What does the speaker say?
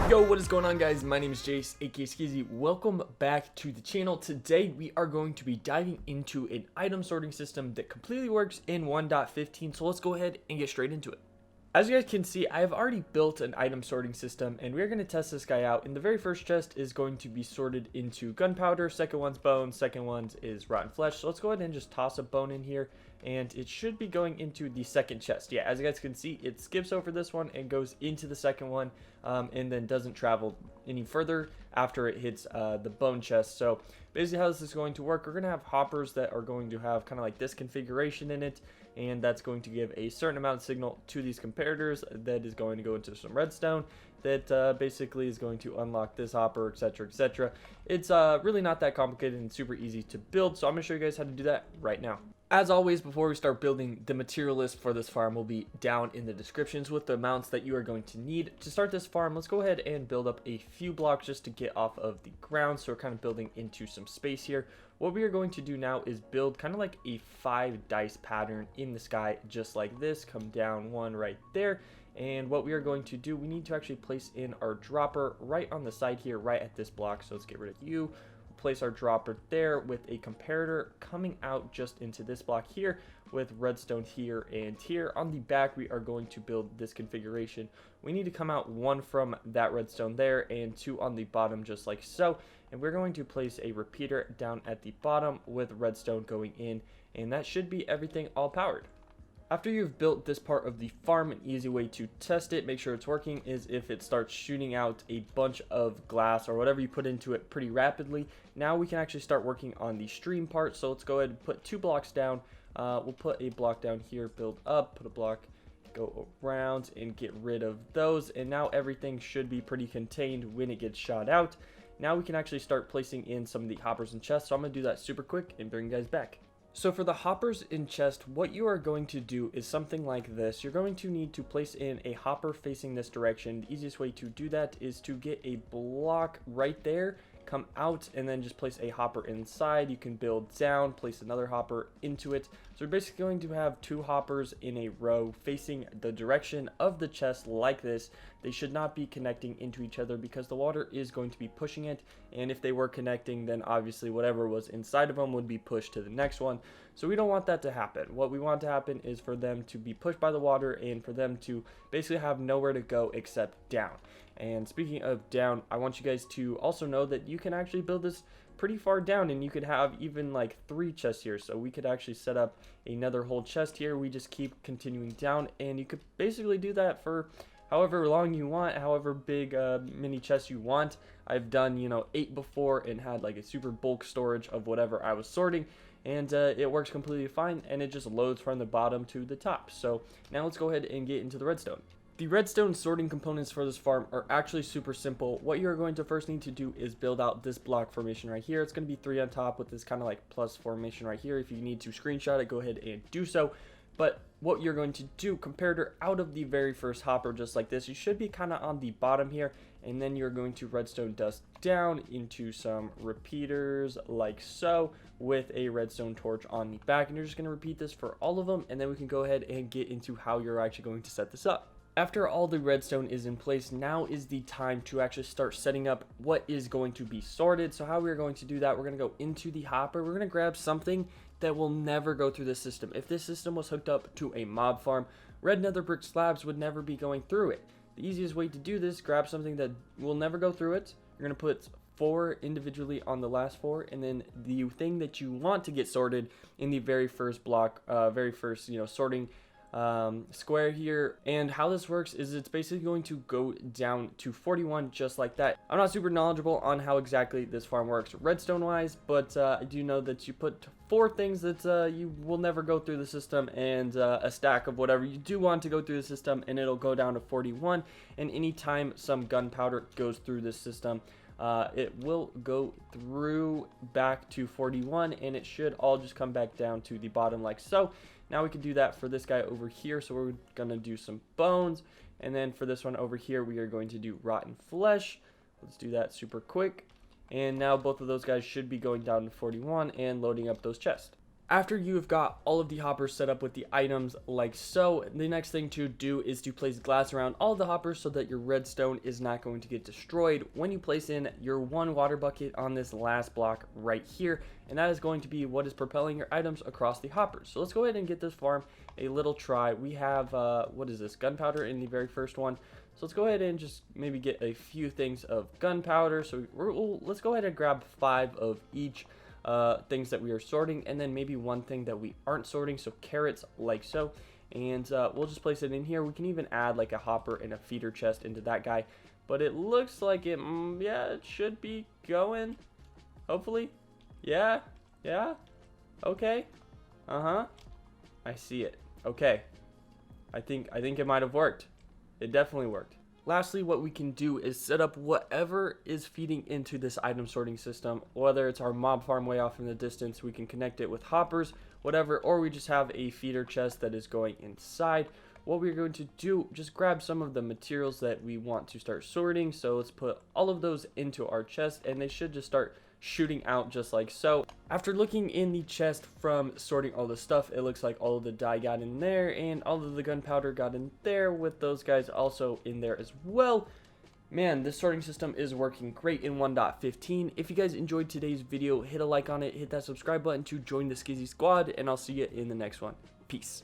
Yo, what is going on, guys? My name is Jace, aka Skizzy. Welcome back to the channel. Today we are going to be diving into an item sorting system that completely works in 1.15, so let's go ahead and get straight into it. As you guys can see, I have already built an item sorting system, and we're going to test this guy out. And the very first chest is going to be sorted into gunpowder, second one's bone, second one's is rotten flesh. So let's go ahead and just toss a bone in here, and it should be going into the second chest. Yeah, as you guys can see, it skips over this one and goes into the second one, and then doesn't travel any further after it hits the bone chest. So basically how this is going to work, we're going to have hoppers that are going to have kind of like this configuration in it, and that's going to give a certain amount of signal to these comparators that is going to go into some redstone that basically is going to unlock this hopper, etc, etc. It's really not that complicated and super easy to build, so I'm going to show you guys how to do that right now. As always, before we start building, the material list for this farm will be down in the descriptions with the amounts that you are going to need. To start this farm, let's go ahead and build up a few blocks just to get off of the ground, so we're kind of building into some space here. What we are going to do now is build kind of like a 5 dice pattern in the sky, just like this. Come down one right there. And what we are going to do, we need to actually place in our dropper right on the side here, right at this block. So let's get rid of you. Place our dropper there with a comparator coming out just into this block here with redstone here and here. On the back, we are going to build this configuration. We need to come out 1 from that redstone there and 2 on the bottom, just like so. And we're going to place a repeater down at the bottom with redstone going in, and that should be everything all powered. After you've built this part of the farm, an easy way to test it, make sure it's working, is if it starts shooting out a bunch of glass or whatever you put into it pretty rapidly. Now we can actually start working on the stream part. So let's go ahead and put 2 blocks down. We'll put a block down here, build up, put a block, go around and get rid of those. And now everything should be pretty contained when it gets shot out. Now we can actually start placing in some of the hoppers and chests. So I'm going to do that super quick and bring you guys back. So for the hoppers in chest, what you are going to do is something like this. You're going to need to place in a hopper facing this direction. The easiest way to do that is to get a block right there, come out, and then just place a hopper inside. You can build down, place another hopper into it. So we're basically going to have 2 hoppers in a row facing the direction of the chest like this. They should not be connecting into each other because the water is going to be pushing it, and if they were connecting, then obviously whatever was inside of them would be pushed to the next one. So we don't want that to happen. What we want to happen is for them to be pushed by the water and for them to basically have nowhere to go except down. And speaking of down, I want you guys to also know that you can actually build this pretty far down, and you could have even like 3 chests here. So we could actually set up another whole chest here. We just keep continuing down, and you could basically do that for however long you want, however big mini chest you want. I've done 8 before and had like a super bulk storage of whatever I was sorting, and it works completely fine, and it just loads from the bottom to the top. So now let's go ahead and get into the redstone. The redstone sorting components for this farm are actually super simple. What you're going to first need to do is build out this block formation right here. It's going to be 3 on top with this kind of like plus formation right here. If you need to screenshot it, go ahead and do so. But what you're going to do, comparator out of the very first hopper just like this, you should be kind of on the bottom here, and then you're going to redstone dust down into some repeaters like so with a redstone torch on the back, and you're just going to repeat this for all of them, and then we can go ahead and get into how you're actually going to set this up. After all the redstone is in place, now is the time to actually start setting up what is going to be sorted. So how we're going to do that, we're going to go into the hopper. We're going to grab something that will never go through this system. If this system was hooked up to a mob farm, red nether brick slabs would never be going through it. The easiest way to do this, grab something that will never go through it. You're going to put 4 individually on the last 4, and then the thing that you want to get sorted in the very first block, very first sorting square here. And how this works is it's basically going to go down to 41 just like that. I'm not super knowledgeable on how exactly this farm works redstone wise, but I do know that you put 4 things that you will never go through the system, and a stack of whatever you do want to go through the system, and it'll go down to 41. And anytime some gunpowder goes through this system, it will go through back to 41, and it should all just come back down to the bottom like so. Now we can do that for this guy over here. So we're going to do some bones. And then for this one over here, we are going to do rotten flesh. Let's do that super quick. And now both of those guys should be going down to 41 and loading up those chests. After you have got all of the hoppers set up with the items like so, the next thing to do is to place glass around all of the hoppers so that your redstone is not going to get destroyed when you place in your one water bucket on this last block right here, and that is going to be what is propelling your items across the hoppers. So let's go ahead and get this farm a little try. We have, what is this, gunpowder in the very first one. So let's go ahead and just maybe get a few things of gunpowder. So let's go ahead and grab 5 of each things that we are sorting, and then maybe one thing that we aren't sorting, so carrots like so, and we'll just place it in here. We can even add like a hopper and a feeder chest into that guy, but it looks like it, yeah, it should be going, hopefully. Yeah, okay, I see it. Okay, I think it might have worked. It definitely worked. Lastly, what we can do is set up whatever is feeding into this item sorting system, whether it's our mob farm way off in the distance, we can connect it with hoppers, whatever, or we just have a feeder chest that is going inside. What we're going to do, just grab some of the materials that we want to start sorting. So let's put all of those into our chest, and they should just start shooting out just like so. After looking in the chest from sorting all the stuff, it looks like all of the dye got in there and all of the gunpowder got in there, with those guys also in there as well. Man, this sorting system is working great in 1.15. If you guys enjoyed today's video, hit a like on it, hit that subscribe button to join the Skizzy squad, and I'll see you in the next one. Peace.